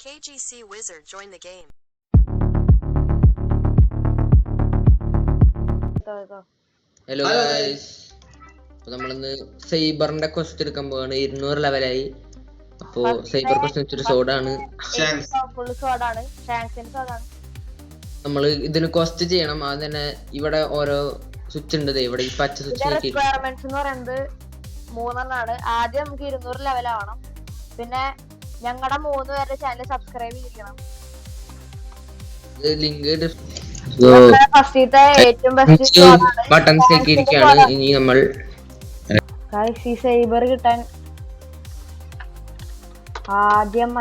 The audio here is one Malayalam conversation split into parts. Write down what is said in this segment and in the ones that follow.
KGC Wizard join the game. Hello guys, അപ്പോൾ നമ്മളിന്ന് സൈബറിന്റെ ക്വസ്റ്റ് എടുക്കാൻ പോവാണ്. 200 ലെവലായി. അപ്പോൾ സൈബർ ക്വസ്റ്റ് വെച്ചൊരു സോഡാണ്. നമ്മൾ ഇതിന് ക്വസ്റ്റ് ചെയ്യണം. അത് തന്നെ ഇവിടെ ഓരോ സ്വിച്ച് ഉണ്ട്. ഇവിടെ ഈ പച്ച സ്വിച്ച് റിക്വയർമെന്റ്സ് എന്ന് പറയുന്നത് 3 ആദ്യം നമുക്ക് 200 ലെവൽ ആവണം. പിന്നെ ഞങ്ങളുടെ 3 പേരുടെ ചാനൽ സബ്സ്ക്രൈബ് ചെയ്യണം. ലിങ്ക് ഫസ്റ്റത്തെ ഏറ്റവും ബെസ്റ്റ് ബട്ടൺസ് ഇരിക്കുകയാണ്. ഇനി നമ്മൾ സൈബർ കിട്ടാൻ ആദ്യം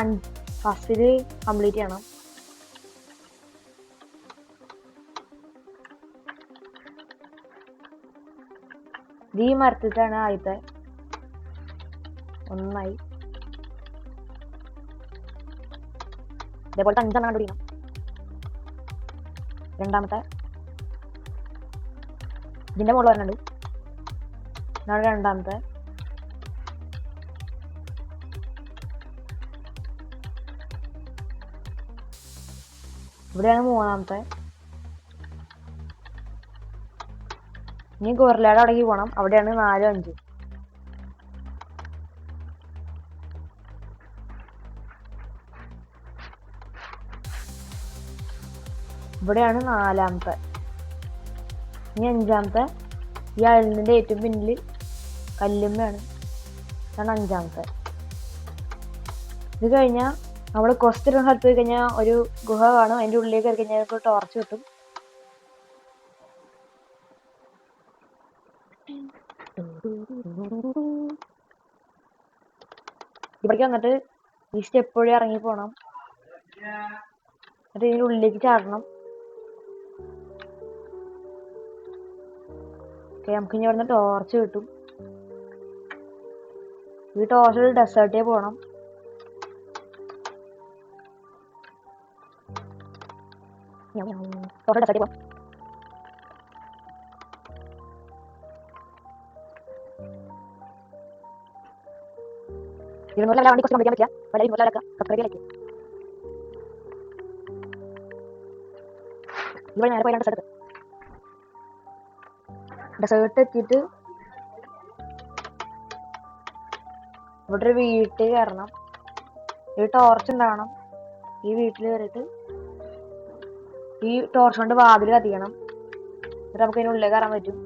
ഫസ്റ്റില് കംപ്ലീറ്റ് ചെയ്യണം. ഈ മരത്തിട്ടാണ് ആദ്യത്തെ 1 ഇതേപോലത്തെ 5 കണ്ടുപിടിക്കണം. രണ്ടാമത്തെ ഇതിന്റെ മുകളിൽ വരുന്നുണ്ട്. ഇതാണ് രണ്ടാമത്തെ. ഇവിടെയാണ് 3ാമത്തെ. ഇനി ഗോറിലയുടെ അവിടേക്ക് പോകണം. അവിടെയാണ് 4, 5. ഇവിടെയാണ് 4ാമത്തെ. ഇനി 5ാമത്തെ ഈ അയലിന്റെ ഏറ്റവും പിന്നില് കല്ലുമ്മയാണ്. ഇതാണ് 5ാമത്തെ. ഇത് കഴിഞ്ഞാൽ നമ്മൾ ക്വസ്റ്റ് ഇടുന്ന സ്ഥലത്ത് പോയി കഴിഞ്ഞാൽ ഒരു ഗുഹ കാണും. അതിന്റെ ഉള്ളിലേക്ക് കയറി കഴിഞ്ഞാൽ ടോർച്ച് കിട്ടും. ഇവിടേക്ക് വന്നിട്ട് ഈ സ്റ്റെപ്പ് വഴി ഇറങ്ങി പോണം. എന്നിട്ട് ഇതിന്റെ ഉള്ളിലേക്ക് ചാടണം. നമുക്ക് ഇനി ഇവിടുന്ന് ടോർച്ച് കിട്ടും. ഈ ടോർച്ച് ഡെസേർട്ടിൽ പോകണം. ഡെസേർട്ടിൽ പോകാം. വണ്ടി കുറച്ച് കംപ്ലീറ്റ് ചെയ്യാൻ പറ്റില്ല. 200 ലെവലൊക്കെ സബ്സ്ക്രൈബ് ചെയ്യാൻ. ഇവിടെ നേരെ പോയാൽ ഡെസേർട്ട് എത്തിയിട്ട് ഇവിടെ ഒരു വീട്ടിൽ കയറണം. ഈ ടോർച്ച് ഉണ്ടാവണം. ഈ വീട്ടിൽ കയറിയിട്ട് ഈ ടോർച്ച് കൊണ്ട് വാതിൽ കത്തിക്കണം. എന്നിട്ട് നമുക്ക് അതിനുള്ളിൽ കയറാൻ പറ്റും.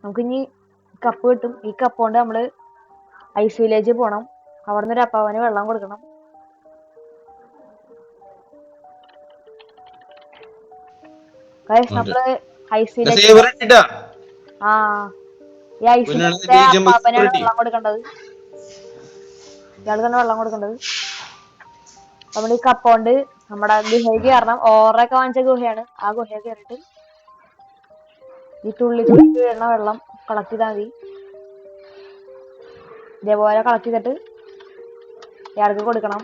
നമുക്കിനി കപ്പ് കിട്ടും. ഈ കപ്പ് കൊണ്ട് നമ്മള് ഐസ് വില്ലേജിൽ പോകണം. അവിടെ നിന്ന് ഒരു അപ്പാവന് വെള്ളം കൊടുക്കണം. നമ്മള് ഐസ് വില്ലേജ് ഈ ഐസ് വില്ലേജിന്റെ അപ്പാപ്പനാണ് വെള്ളം കൊടുക്കേണ്ടത്. ഇയാൾക്ക് തന്നെ വെള്ളം കൊടുക്കേണ്ടത്. നമ്മൾ ഈ കപ്പ് കൊണ്ട് നമ്മുടെ ഗുഹയ്ക്ക് കയറണം. ഓറൊക്കെ വാങ്ങിച്ച ഗുഹയാണ്. ആ ഗുഹയിൽ കയറിയിട്ട് ഈ തുള്ളി വീഴുന്ന വെള്ളം കളക്ട് ചെയ്താൽ മതി. ഇതേപോലെ കളക്ട് ചെയ്തിട്ട് ഇയാൾക്ക് കൊടുക്കണം.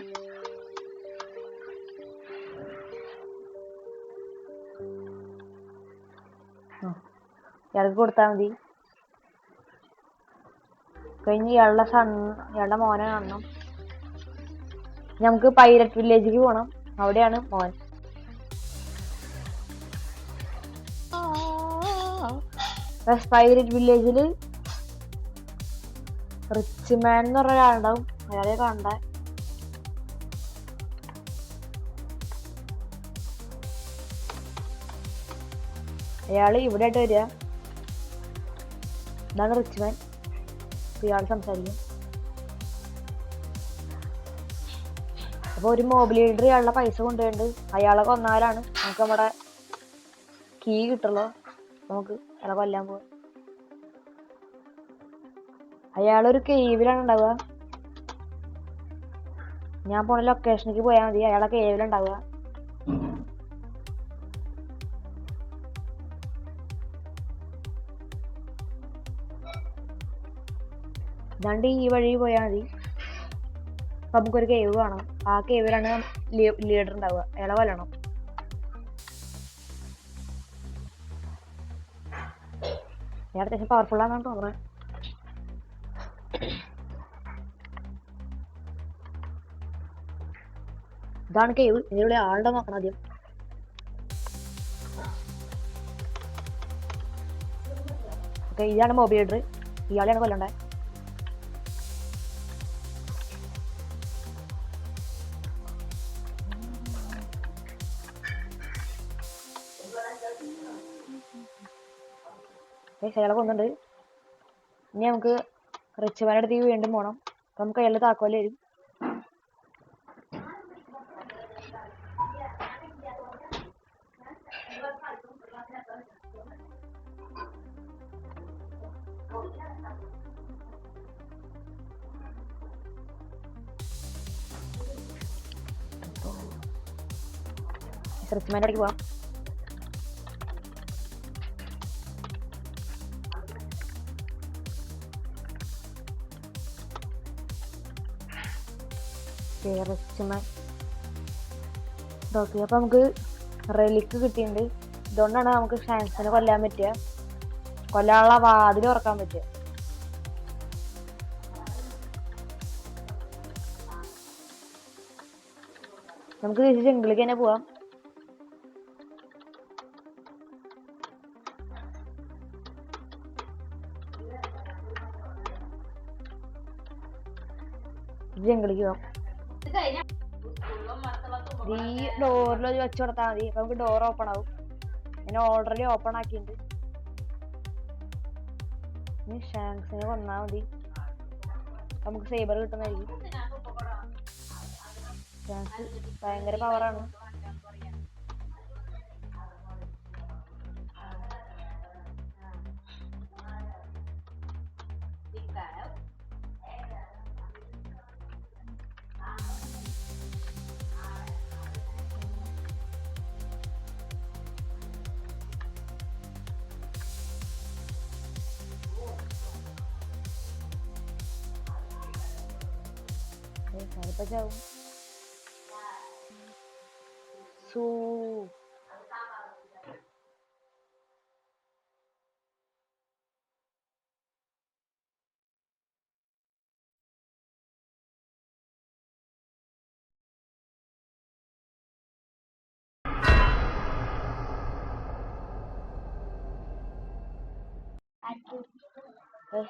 ഇയാൾക്ക് കൊടുത്താൽ മതി. കഴിഞ്ഞ് ഇയാളുടെ മോനെ കാണണം. നമുക്ക് പൈലറ്റ് വില്ലേജിലേക്ക് പോകണം. അവിടെയാണ് മോൻ. പൈലറ്റ് വില്ലേജില് റിച്ച് മാൻ എന്ന് പറഞ്ഞ ഒരാളുണ്ടാവും. അയാളെ കാണണ്ട. അയാള് ഇവിടെ ആയിട്ട് വരിക. ഇതാണ് റിച്ച് മാൻ. ഇയാൾ സംസാരിക്കും. അപ്പൊ ഒരു മോബ് ലീഡർ ഇയാളുടെ പൈസ കൊണ്ടുപോയിട്ടുണ്ട്. അയാളെ കൊന്നാലാണ് നമുക്ക് നമ്മുടെ കീ കിട്ടുള്ളൂ. നമുക്ക് അയാളെ കൊല്ലാൻ പോവാം. അയാളൊരു കേവിലാണ് ഉണ്ടാവുക. ഞാൻ പോണ ലൊക്കേഷനിലേക്ക് പോയാൽ മതി. അയാളെ കേവിലുണ്ടാവുക. ഇതാണ്ട് ഈ വഴി പോയാൽ മതി. നമുക്കൊരു കേവ് കാണാം. ആ കേവിലാണ് ലീഡർ ഉണ്ടാവുക. അയാളെ കൊല്ലണം. അയാൾ അത്യാവശ്യം പവർഫുൾ ആണെന്നാണ് തോന്നുന്നത്. ഇതാണ് കേവ്. ഇതിലുള്ള ആളുടെ നോക്കണം ആദ്യം. ഓക്കെ, ഇതാണ് മോബ് ലീഡർ. ഇയാളെയാണ് കൊല്ലണ്ടേ. അയാളെ കൊന്നുണ്ട്. ഇനി നമുക്ക് റിച്ച്മാൻ്റെ അടുത്തേക്ക് വീണ്ടും പോകണം. അപ്പൊ നമുക്ക് അയാളുടെ താക്കോല് വരും. റിച്ച്മാൻ്റെ അടുത്തേക്ക് പോവാം. ഓക്കെ, അപ്പൊ നമുക്ക് റെലിക്ക് കിട്ടിയിട്ടുണ്ട്. ഇതുകൊണ്ടാണ് നമുക്ക് ഷാങ്സിനെ കൊല്ലാൻ പറ്റുക, കൊല്ലാനുള്ള വാതിൽ തുറക്കാൻ പറ്റുക. നമുക്ക് തിരിച്ച് ജംഗിളിലേക്ക് തന്നെ പോവാം. ജംഗിളിലേക്ക് പോവാം. ഈ ഡോറിൽ വെച്ച് കൊടുത്താൽ മതി. അപ്പൊ നമുക്ക് ഡോർ ഓപ്പൺ ആവും. ഞാൻ ഓൾറെഡി ഓപ്പൺ ആക്കിയിട്ടുണ്ട്. ഇനി ഷാങ്സിനെ കൊന്നാൽ മതി. നമുക്ക് സൈബർ കിട്ടുന്നതായിരിക്കും. ഷാങ്സ് ഭയങ്കര പവറാണ്. ചാവും.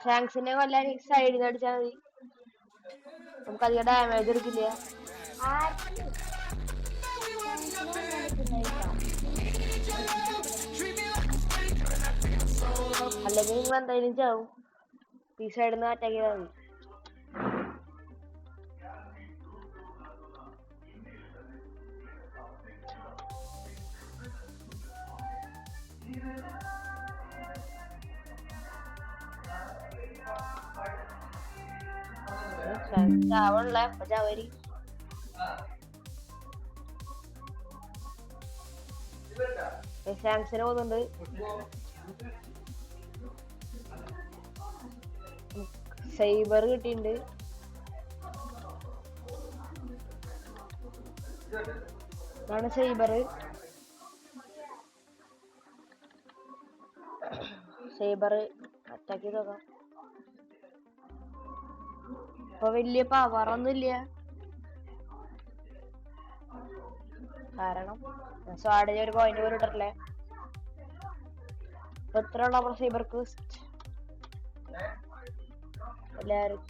ഷാങ്സിനെ കൊല്ലാൻ സൈഡിൽ നിന്ന് അടിച്ചാൽ മതി. നമുക്ക് അധികം ഡാമേജ് എടുക്കില്ല. അല്ലെങ്കിൽ നിങ്ങൾ എന്തായാലും ചാവും. ഈ സൈഡിൽ നിന്ന് അറ്റാക്ക് ചെയ്താൽ മതി. ചാവണല്ലേ, അപ്പൊ ചാവരി. ഷാങ്സിനെ പോകുന്നുണ്ട്. സൈബർ കിട്ടിയിട്ടുണ്ട്. ഇതാണ് സൈബർ. അറ്റാക്ക് ചെയ്ത് നോക്കാം. ഇപ്പൊ വലിയ പവറൊന്നുമില്ല, കാരണം സ്വാഡിന് ഒരു പോയിന്റ് പോലും ഇട്ടിട്ടില്ലേ. എത്ര ഉള്ള സൈബർ ക്വസ്റ്റ് എല്ലാരും